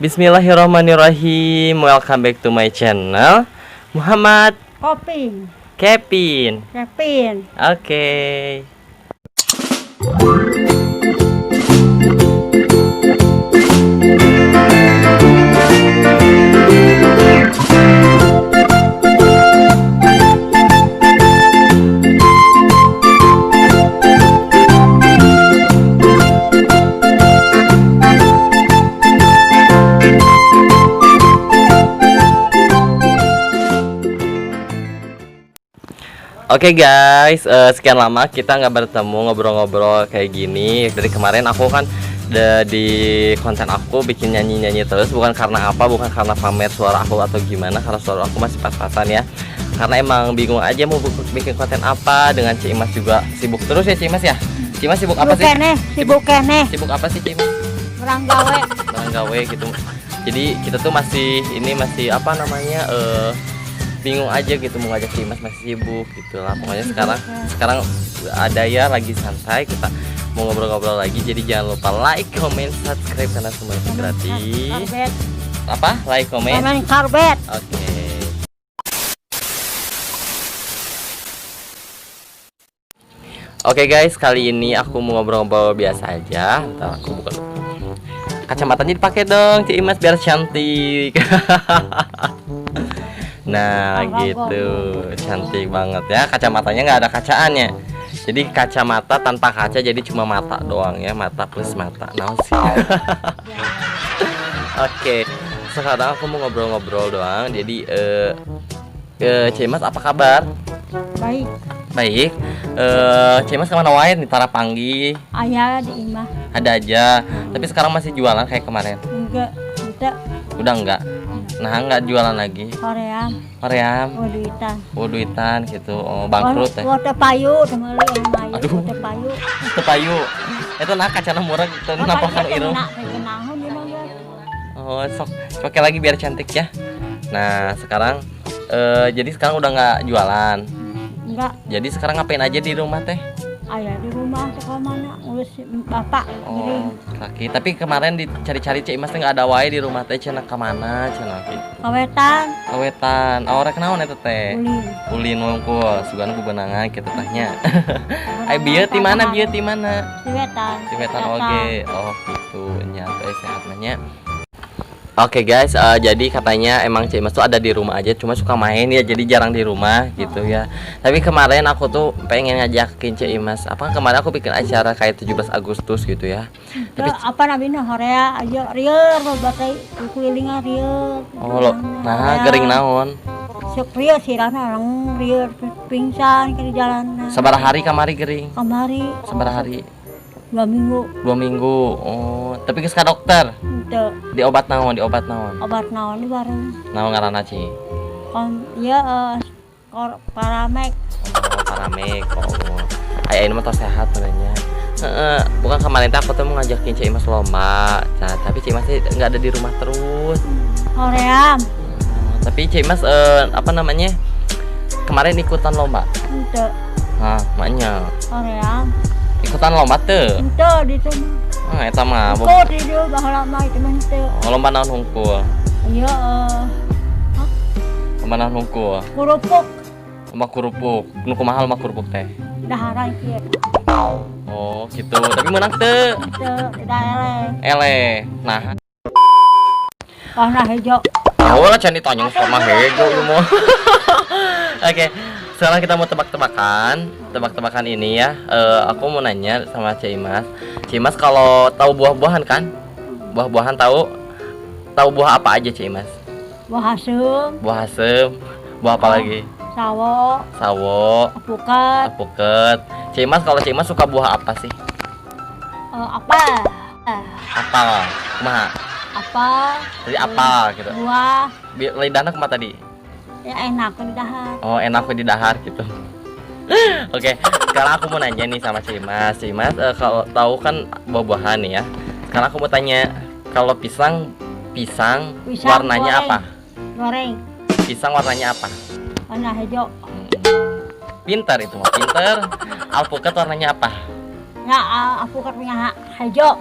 Bismillahirrahmanirrahim. Welcome back to my channel. Muhammad Kevin. Oke. Oke guys, sekian lama kita nggak bertemu ngobrol-ngobrol kayak gini. Dari kemarin aku kan di konten aku bikin nyanyi-nyanyi terus, bukan karena apa, bukan karena pamer suara aku atau gimana, karena suara aku masih pas-pasan ya. Karena emang bingung aja mau bikin konten apa. Dengan Cik Imas juga sibuk terus ya Cik Imas ya. Cik Imas sibuk apa sih? Sibuk Sibuk apa sih Cik Imas? Orang gawe. Orang gawe gitu. Jadi kita tuh masih apa namanya bingung aja gitu mau ngajak Cimas, masih sibuk gitu lah. Pokoknya sekarang ada ya lagi santai, kita mau ngobrol-ngobrol lagi. Jadi jangan lupa like, comment, subscribe karena semua itu gratis. Apa? Like, comment, karbet. Oke. Oke guys, kali ini aku mau ngobrol-ngobrol biasa aja. Ntar aku buka dulu. Kacamatanya dipakai dong Cimas biar cantik. Nah gitu, cantik banget ya. Kacamatanya nggak ada kacaannya, jadi kacamata tanpa kaca, jadi cuma mata doang ya, mata plus mata. Nah sih. Oke, sekarang aku mau ngobrol-ngobrol doang. Jadi Cimas apa kabar? Baik. Cimas kemana wae nih tara panggi? Ayah di imah. Ada aja, tapi sekarang masih jualan kayak kemarin? Enggak. Udah enggak? Nah enggak jualan lagi. Koream. Wuduitan gitu. Oh, bangkrut ya. Water payu temeuli mayu. Aduh. Water payu. Itu nah kacana murah gitu napa kan irung. Oh, sok pakai lagi biar cantik ya. Nah, sekarang jadi sekarang udah enggak jualan. Enggak. Jadi sekarang ngapain aja di rumah teh? Ayah di rumah ke mana ngurus bapak. Oh, kaki. Tapi kemarin dicari-cari Cik Imas teh nggak ada wae di rumah teh, cenah ka mana cenah gitu. Kawetan. Rek naon eta teh? Ulin wungkul, sugana bebenangan kitu tahnya. Ai bieu ti mana? Ti wetan oge. Oh, gitu. Nya teh sehat nya. Oke guys, jadi katanya emang Cik Imas tuh ada di rumah aja, cuma suka main ya, jadi jarang di rumah gitu ya. Tapi kemarin aku tuh pengen ngajakin Cik Imas, apa kemarin aku bikin acara kayak 17 Agustus gitu ya. Tapi apa namanya Korea aja rieur batai kulilingan rieur. Oh, nah gering naon? Sok rieur sirana orang rieur pingsan ke jalan. Sabaraha hari kamari gering? Sabaraha hari? 2 minggu. 2 minggu. Oh, tapi geus ka dokter? Teu. Di obat naon? Obat naon di bareng. Naon ngaranna Ci? Paramek. Oh, paramek. Oh. Aya ini mah tos sehat sebenarnya. Bukan kemarin aku tuh mau ngajakin Cik Imas lomba. Nah, tapi Cik Imas enggak ada di rumah terus. Koream. Tapi Cik Imas apa namanya? Kemarin ikutan lomba. Teu. Nah, maknya. Koream. Ikutan lomba teu? Teu di itu mah. Eta mah. Ikut di dieu baheula mah itu mah teu. Lomba naon hungkul? Iya, Lomba naon hungkul? kurupuk. Lomba kurupuk. Nu kumaha lomba kurupuk teh? Daharan kieu. Oh, gitu. Tapi menang teu? Teu, tidak Ele. Nah. Warna hijau. Oh lah can ditanya warna hijau lu mau. Oke. Sekarang kita mau tebak-tebakan ini ya. Aku mau nanya sama Cik Imas. Cik Imas kalau tahu buah-buahan kan? Buah-buahan tahu buah apa aja Cik Imas? Buah asem. Buah apa lagi? Sawo. Apuket. Cik Imas kalau Cik Imas suka buah apa sih? Apel. Kumaha? Tadi apel gitu. Buah. Lidahna kumaha tadi? Ya enak di dahar. Oh, enak di dahar gitu. Oke, sekarang aku mau nanya nih sama Cik Imas. Cik Imas kalau tahu kan buah-buahan nih ya. Sekarang aku mau tanya, kalau pisang warnanya apa? Goreng. Pisang warnanya apa? Warna hijau. Pinter itu mah, pinter. Alpukat warnanya apa? Ya, alpukat punya hijau.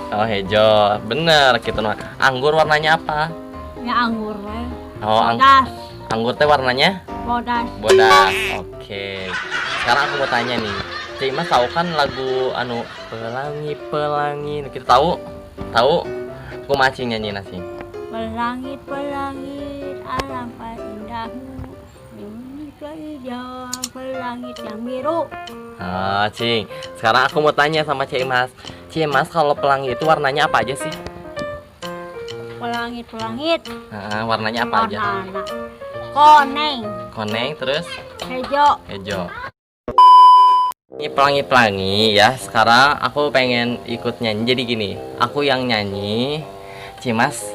Oh hijau, bener gitu nah. Anggur warnanya apa? Ya anggur. Oh Bodas. anggur teh warnanya? Bodas. Bodas. Oke. Sekarang aku mau tanya nih, Cik Mas tahu kan lagu anu Pelangi Pelangi? Kita tahu? Tahu? Aku macing nyanyi nasi. Pelangit pelangit alangkah indahmu, ini hijau pelangit yang biru. Ah, Cing. Sekarang aku mau tanya sama Cik Mas. Cik Mas kalau pelangi itu warnanya apa aja sih? Pelangit pelangit. Warnanya apa aja? Warna koneng. Koneng terus Hijau. hijau. Ini pelangi-pelangi ya. Sekarang aku pengen ikut nyanyi. Jadi gini, aku yang nyanyi. Cimas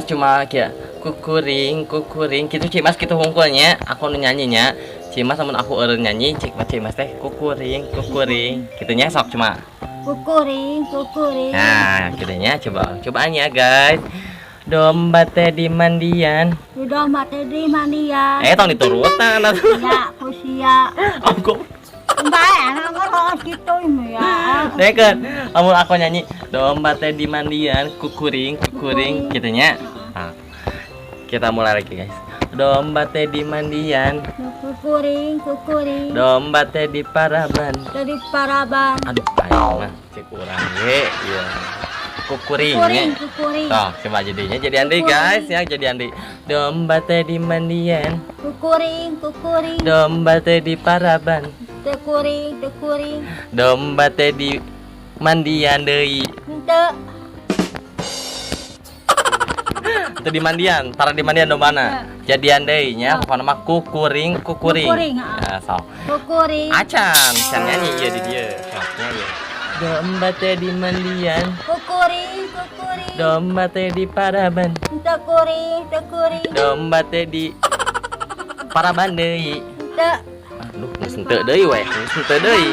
cuma kayak kukuring kukuring gitu Cimas gitu hungkulnya. Aku nyanyinya. Cimas sama aku nyanyi. Cimas teh kukuring kukuring. Gitunya sok cuma. Kukuring kukuring. Nah, gitunya cobaan ya guys. Domba teh di mandian. Sudah mati di mandian. Tong diturutan Ya, kusia. aku Enggak, anak orang gitu ya. Deket, aku nyanyi domba teh di mandian, kukuring, kukuring, gitunya. Nah, kita mulai lagi guys. Domba teh di mandian, Kukuring, kukuring. domba teh di paraban. Dari paraban. Aduh, ayo mah cek kurang ye, iya. Kukuring. Kukuring, kukuring. Toh, coba jadinya jadi Andi guys ya, jadi Andi. Domba teh di mandian, Kukuring, kukuring. domba teh di paraban, Tekuring, tekuring. domba teh di mandian deui. Ente. Itu di mandian, para di mandian dombana. Jadian deui nya, pokona mah kukuring, kukuring. Kukuring, Ya, sok. Kukuring. Acan, can nyanyi ieu di dieu. Sok nyanyi. Domba teh di mandian, Kukuring, kukuring. domba teh di paraban, Tekuring, tekuring. domba teh di paraban deui. Ente. Aduh, geus henteu deui we, geus henteu deui.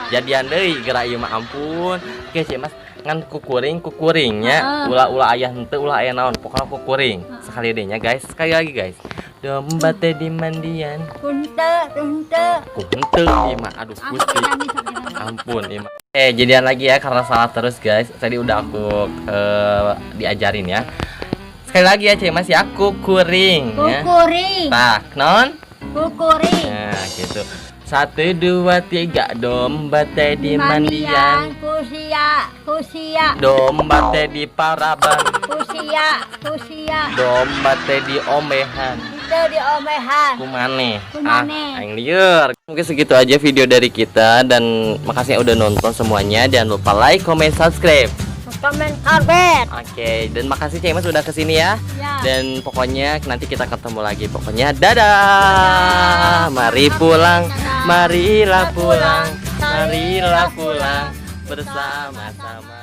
Jadian deui geura ieu mah ampun. Oke, Cik Mas, ngan kukuringnya ulah aya henteu ulah aya naon, pokokna kukuring. Sekali deh nya guys, sekali lagi guys. Domba teh di mandian. Ente, ente. Ku henteu ieu mah, aduh Gusti. Ampun ieu mah. Jadian lagi ya karena salah terus guys. Tadi udah aku diajarin ya. Sekali lagi ya Cik Mas ya, kukuring ya. Kukuring. Tak, non? Kukuring. Nah, gitu. 1 2 3 domba teh di mandian. Kusia, kusia. Domba teh di paraban. Kusia, kusia. Domba teh di omehan. Itu di omehan. Kumane. Kumane. Aing lieur. Mungkin segitu aja video dari kita dan makasih yang udah nonton semuanya. Jangan lupa like, comment, subscribe. Komen karbet. Oke, dan makasih Cik Mas udah kesini ya. Ya. Dan pokoknya nanti kita ketemu lagi. Pokoknya dadah. Mari pulang, marilah pulang, marilah pulang bersama-sama.